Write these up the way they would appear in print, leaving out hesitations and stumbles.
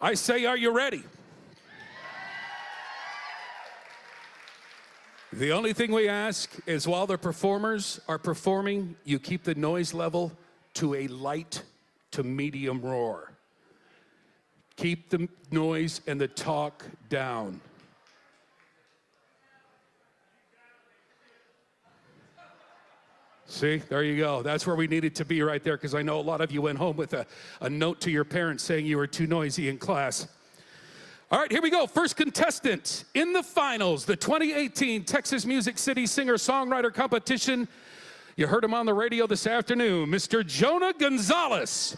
I say, are you ready? The only thing we ask is while the performers are performing, you keep the noise level to a light to medium roar. Keep the noise and the talk down. See, there you go. That's where we needed to be right there, because I know a lot of you went home with a note to your parents saying you were too noisy in class. All right, here we go. First contestant in the finals, the 2018 Texas Music City Singer-Songwriter Competition. You heard him on the radio this afternoon, Mr. Jonah Gonzales.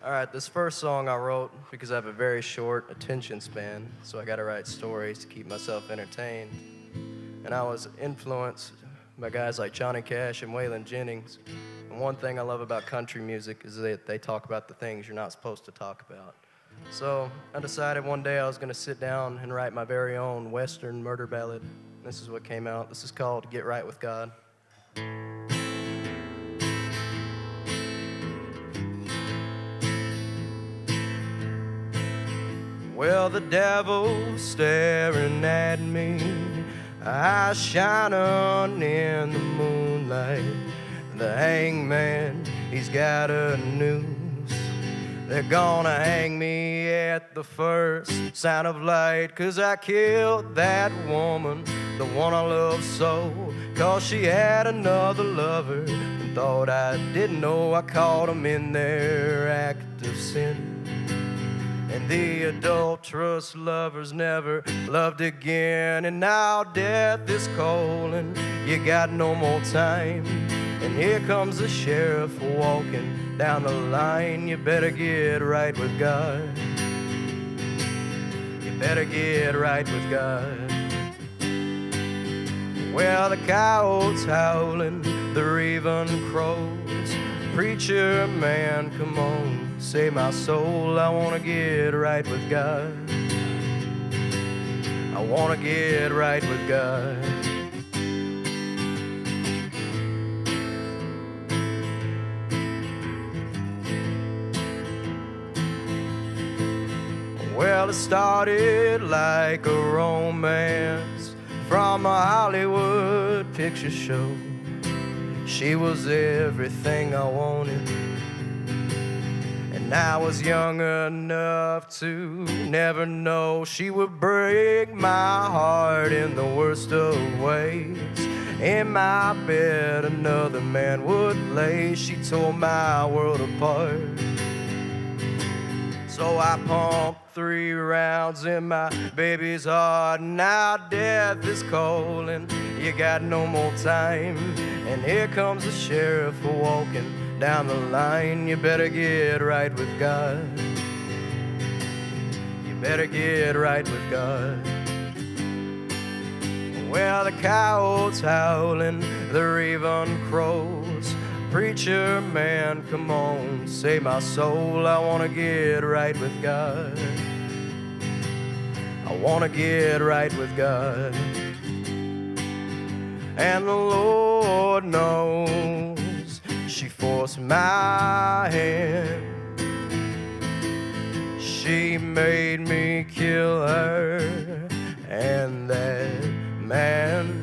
All right, this first song I wrote because I have a very short attention span, so I got to write stories to keep myself entertained. And I was influenced by guys like Johnny Cash and Waylon Jennings. And one thing I love about country music is that they talk about the things you're not supposed to talk about. So I decided one day I was going to sit down and write my very own Western murder ballad. This is what came out. This is called Get Right With God. Well, the devil's staring at me, eyes shining in the moonlight. The hangman, he's got a noose. They're gonna hang me at the first sign of light, 'cause I killed that woman, the one I love so, 'cause she had another lover and thought I didn't know. I caught them in their act of sin. And the adulterous lovers never loved again. And now death is calling, you got no more time. And here comes the sheriff walking down the line. You better get right with God. You better get right with God. Well, the coyotes howling, the raven crows. Preacher man, come on. Save my soul, I wanna get right with God. I wanna get right with God. Well, it started like a romance from a Hollywood picture show. She was everything I wanted. And I was young enough to never know she would break my heart in the worst of ways. In my bed another man would lay. She tore my world apart. So I pumped 3 rounds in my baby's heart. Now death is calling, you got no more time. And here comes the sheriff walking down the line. You better get right with God. You better get right with God. Well, the coyotes howling, the raven crows. Preacher man, come on, save my soul. I wanna get right with God. I wanna get right with God. And the Lord knows she forced my hand. She made me kill her and that man.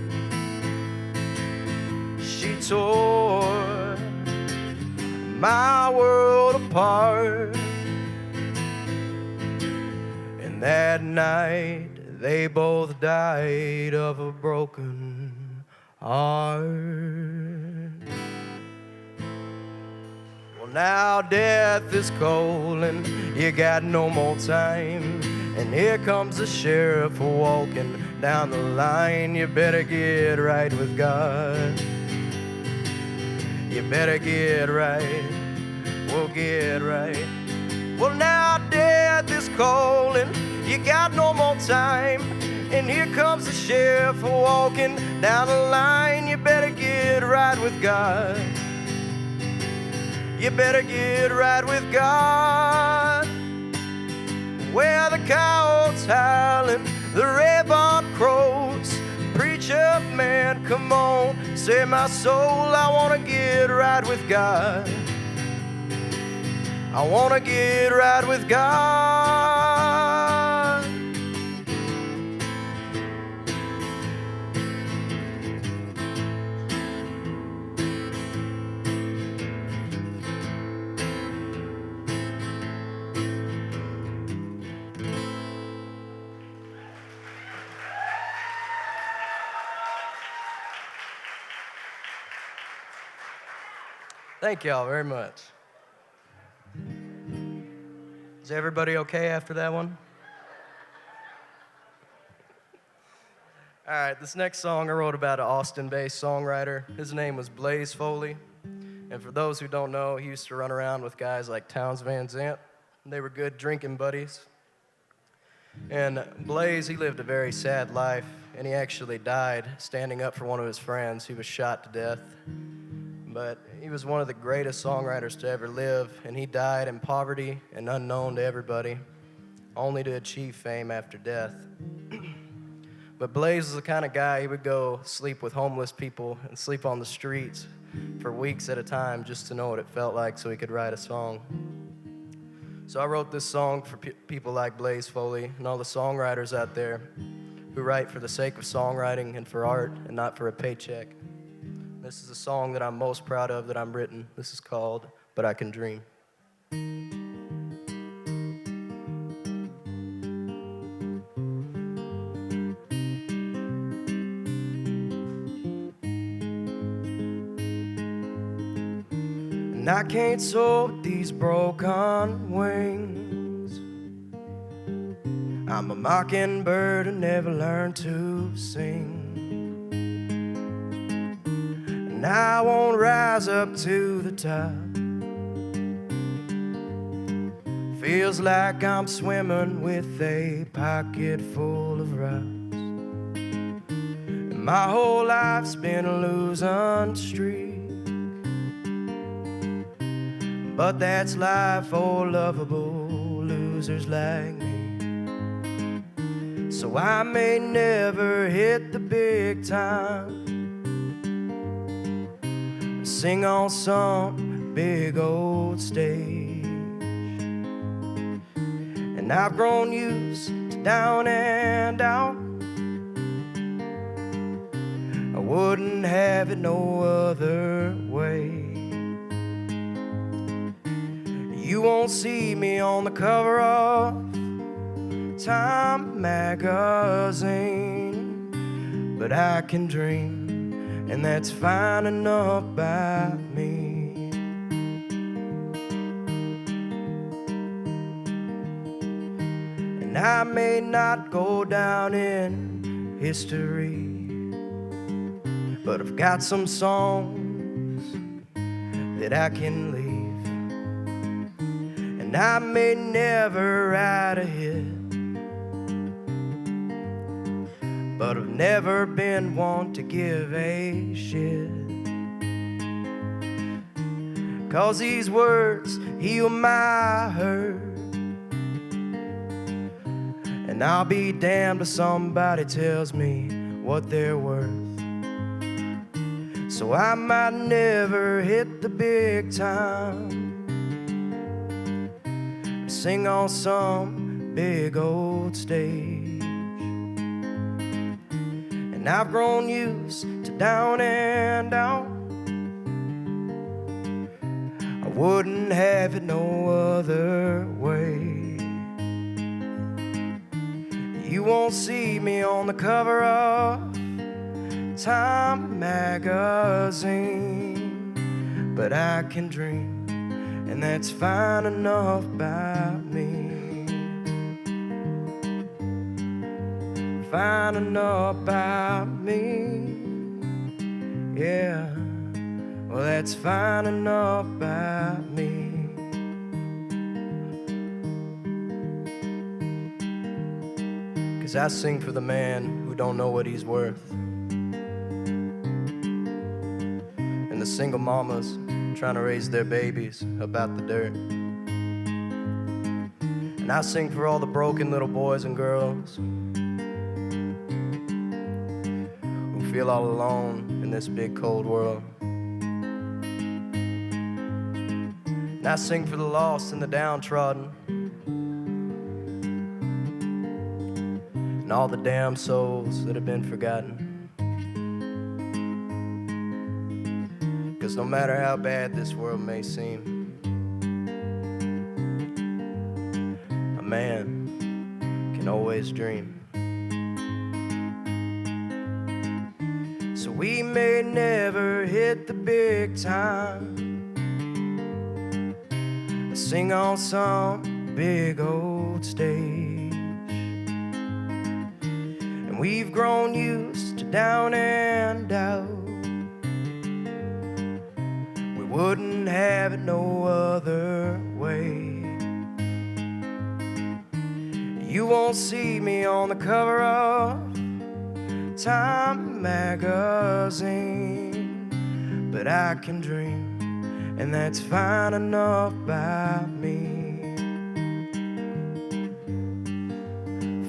She tore my world apart. And that night they both died of a broken heart. Well, now death is calling, you got no more time. And here comes the sheriff walking down the line. You better get right with God. You better get right, we'll get right. Well, now death is calling, you got no more time. And here comes the sheriff walking down the line. You better get right with God. You better get right with God. Well, the coyotes howling, the raven crows. Preacher man, come on, save my soul. I wanna get right with God. I wanna get right with God. Thank y'all very much. Is everybody okay after that one? All right, this next song I wrote about an Austin-based songwriter. His name was Blaze Foley. And for those who don't know, he used to run around with guys like Townes Van Zandt. They were good drinking buddies. And Blaze, he lived a very sad life, and he actually died standing up for one of his friends. He was shot to death. But he was one of the greatest songwriters to ever live, and he died in poverty and unknown to everybody, only to achieve fame after death. But Blaze was the kind of guy, he would go sleep with homeless people and sleep on the streets for weeks at a time just to know what it felt like so he could write a song. So I wrote this song for people like Blaze Foley and all the songwriters out there who write for the sake of songwriting and for art and not for a paycheck. This is a song that I'm most proud of that I've written. This is called But I Can Dream. And I can't soar with these broken wings. I'm a mockingbird who never learned to sing. And I won't rise up to the top. Feels like I'm swimming with a pocket full of rocks. And my whole life's been a losing streak. But that's life for lovable losers like me. So I may never hit the big time, sing on some big old stage. And I've grown used to down and out. I wouldn't have it no other way. You won't see me on the cover of Time magazine, but I can dream, and that's fine enough by me. And I may not go down in history, but I've got some songs that I can leave. And I may never write a hit, but I've never been one to give a shit. 'Cause these words heal my hurt, and I'll be damned if somebody tells me what they're worth. So I might never hit the big time, sing on some big old stage. And I've grown used to down and out. I wouldn't have it no other way. You won't see me on the cover of Time magazine, but I can dream, and that's fine enough by me. Fine enough by me. Yeah, well, that's fine enough by me. 'Cause I sing for the man who don't know what he's worth, and the single mamas trying to raise their babies about the dirt. And I sing for all the broken little boys and girls who feel all alone in this big cold world. And I sing for the lost and the downtrodden, and all the damn souls that have been forgotten. 'Cause no matter how bad this world may seem, a man can always dream. So we may never hit the big time, or sing on some big old stage, and we've grown used to down and out. We wouldn't have it no other way. You won't see me on the cover of Time magazine, but I can dream, and that's fine enough by me.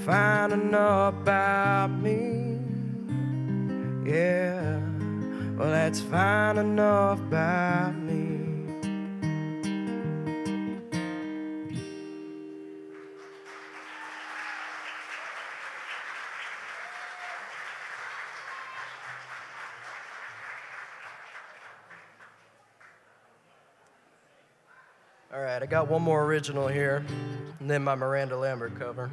Fine enough by me, yeah. Well, that's fine enough by me. All right, I got one more original here, and then my Miranda Lambert cover.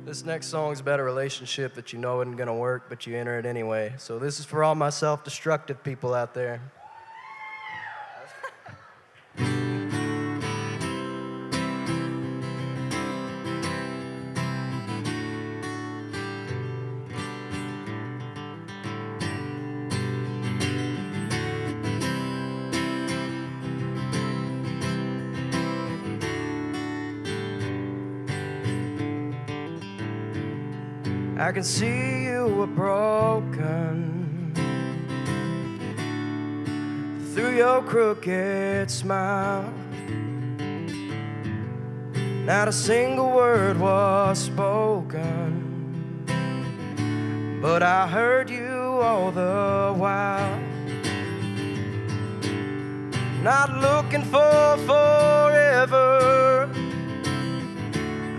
This next song is about a relationship that you know isn't gonna work, but you enter it anyway. So this is for all my self-destructive people out there. I can see you were broken through your crooked smile. Not a single word was spoken, but I heard you all the while. Not looking for forever,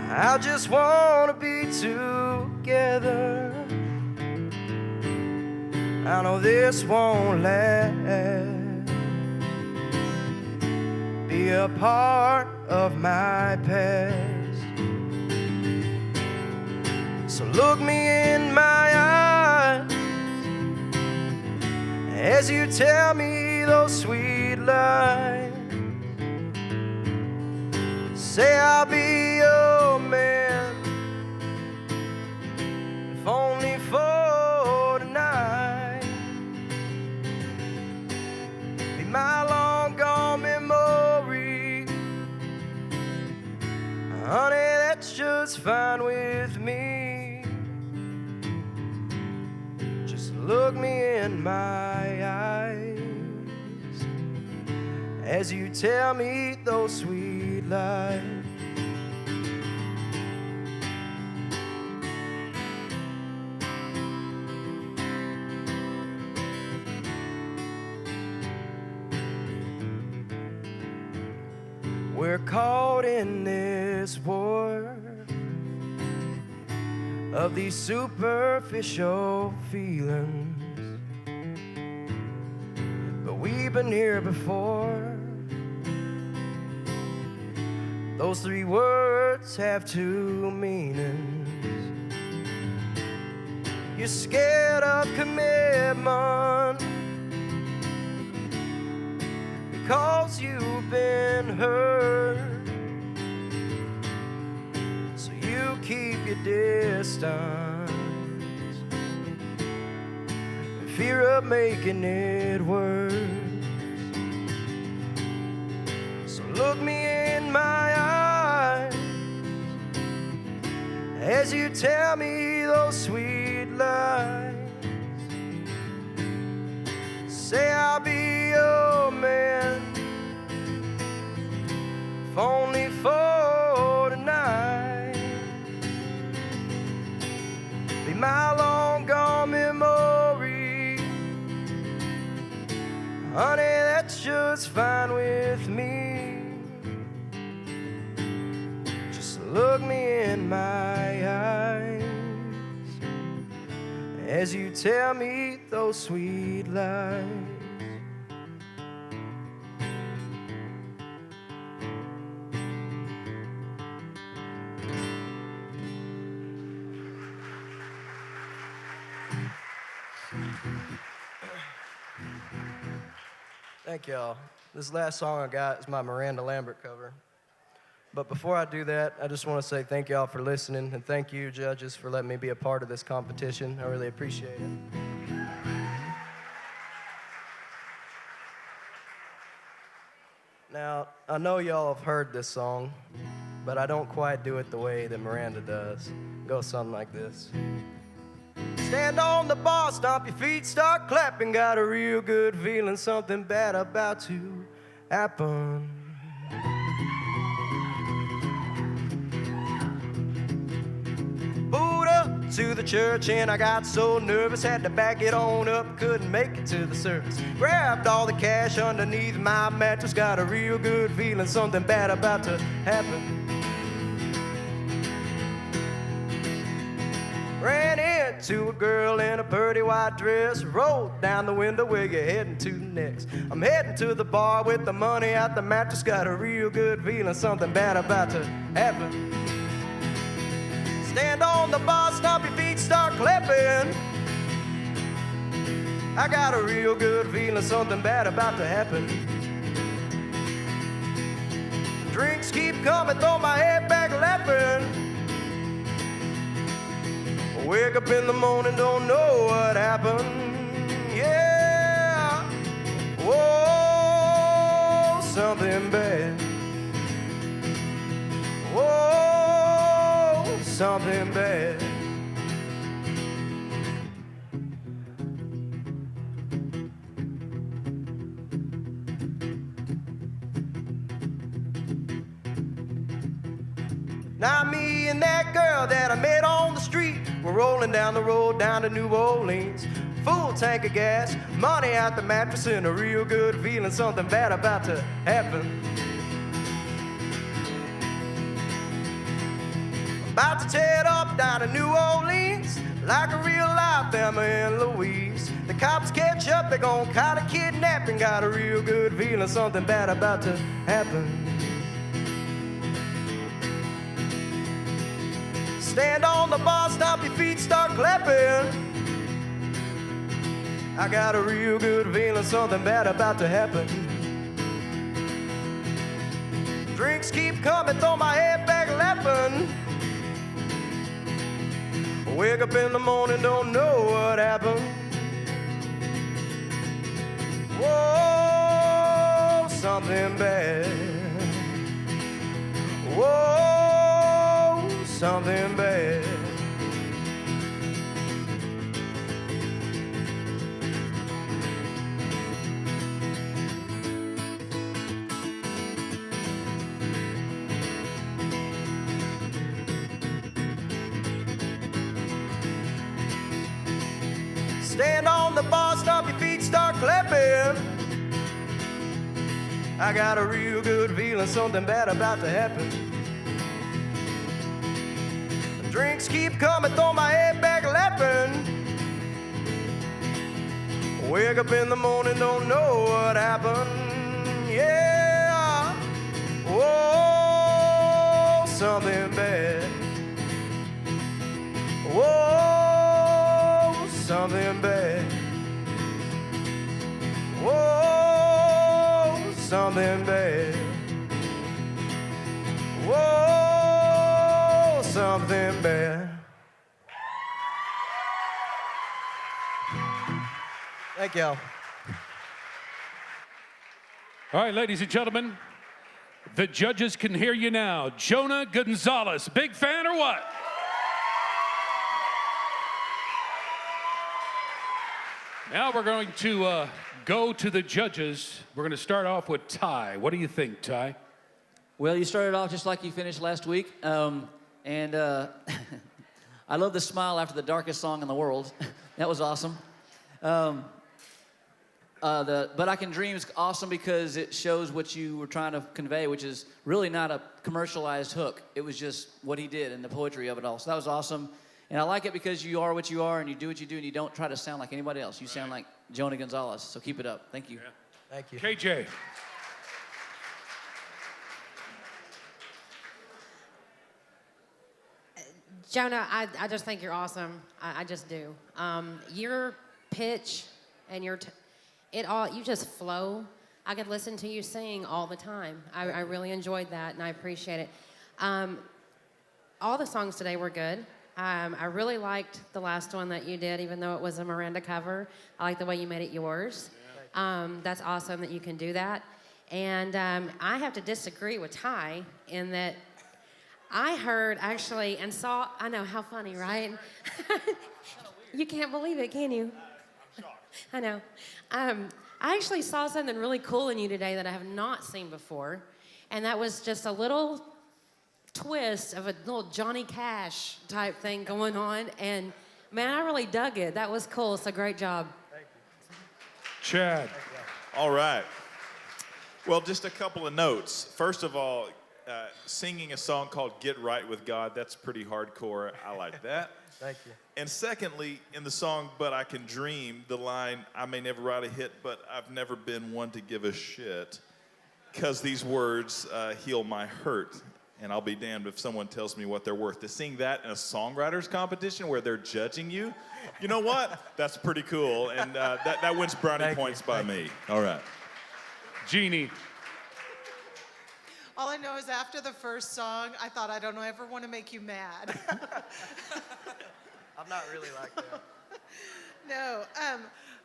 I just wanna be together. I know this won't last. Be a part of my past. So look me in my eyes as you tell me those sweet lies. Say I'll be your man, if only for tonight. Be my long gone memory, honey, that's just fine with me. Just look me in my eyes as you tell me those sweet lies. We're caught in this war of these superficial feelings, but we've been here before. Those three words have two meanings. You're scared of commitment because you've been hurt, so you keep your distance in fear of making it worse. So look me in my eyes as you tell me those sweet lies. Say I'll be your man, if only for tonight. Be my long gone memory, honey, that's that's just fine with me. Just look me in my eyes as you tell me those sweet lies. Thank y'all. This last song I got is my Miranda Lambert cover. But before I do that, I just want to say thank y'all for listening, and thank you, judges, for letting me be a part of this competition. I really appreciate it. Now, I know y'all have heard this song, but I don't quite do it the way that Miranda does. It goes something like this. Stand on the bar, stomp your feet, start clapping. Got a real good feeling something bad about to happen. Booed up to the church and I got so nervous, had to back it on up, couldn't make it to the service. Grabbed all the cash underneath my mattress, got a real good feeling something bad about to happen. Ran into a girl in a pretty white dress, rolled down the window, where you heading to next? I'm heading to the bar with the money out the mattress, got a real good feeling something bad about to happen. Stand on the bar, stomp your feet, start clapping. I got a real good feeling something bad about to happen. Drinks keep coming, throw my head back laughing. Wake up in the morning, don't know what happened. Yeah, whoa, something bad. Whoa, something bad. Now me and that girl that I met on the street, we're rolling down the road down to New Orleans. Full tank of gas, money out the mattress, and a real good feeling something bad about to happen. About to tear it up down to New Orleans, like a real life Thelma and Louise. The cops catch up, they're gonna caught a kidnapping. Got a real good feeling something bad about to happen. Stand on the bar, stomp your feet, start clapping. I got a real good feeling something bad about to happen. Drinks keep coming, throw my head back laughing. Wake up in the morning, don't know what happened. Whoa, something bad. Whoa, something bad. Stand on the bar, stomp your feet, start clapping. I got a real good feeling something bad about to happen. Drinks keep coming, throw my head back laughing. Wake up in the morning, don't know what happened. Yeah, whoa, something bad. Whoa, something bad. Whoa, something bad. Whoa, something bad. Thank y'all. All right, ladies and gentlemen, the judges can hear you now. Jonah Gonzales, big fan or what? Now we're going to go to the judges. We're going to start off with Tye. What do you think, Tye? Well, you started off just like you finished last week. I love the smile after the darkest song in the world. That was awesome. But I Can Dream is awesome because it shows what you were trying to convey, which is really not a commercialized hook. It was just what he did and the poetry of it all. So that was awesome. And I like it because you are what you are and you do what you do and you don't try to sound like anybody else. You sound like Jonah Gonzales. So keep it up. Thank you. Yeah. Thank you. KJ. Jonah, I just think you're awesome. I just do. Your pitch and you just flow. I could listen to you sing all the time. I really enjoyed that, and I appreciate it. All the songs today were good. I really liked the last one that you did, even though it was a Miranda cover. I like the way you made it yours. That's awesome that you can do that. And I have to disagree with Tye in that I heard actually and saw, I know, how funny, right? You can't believe it, can you? I'm shocked. I know. I actually saw something really cool in you today that I have not seen before, and that was just a little twist of a little Johnny Cash type thing going on, and man, I really dug it. That was cool, so great job. Thank you. Chad. All right. Well, just a couple of notes. First of all, singing a song called Get Right with God, that's pretty hardcore. I like that. Thank you. And secondly, in the song But I Can Dream, the line, I may never write a hit, but I've never been one to give a shit, because these words heal my hurt. And I'll be damned if someone tells me what they're worth. To sing that in a songwriters competition where they're judging you, you know what? That's pretty cool. And that wins brownie points by me. All right. Jeannie. All I know is after the first song, I thought, I don't ever want to make you mad. I'm not really like that. No,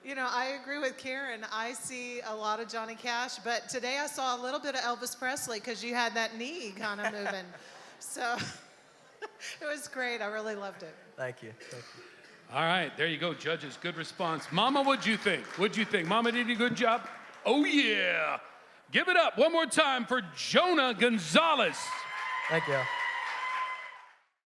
you know, I agree with Karen. I see a lot of Johnny Cash, but today I saw a little bit of Elvis Presley because you had that knee kind of moving. So it was great. I really loved it. Thank you. Thank you. All right, there you go, judges. Good response. Mama, what'd you think? What'd you think? Mama did a good job? Oh, yeah. Give it up one more time for Jonah Gonzales. Thank you.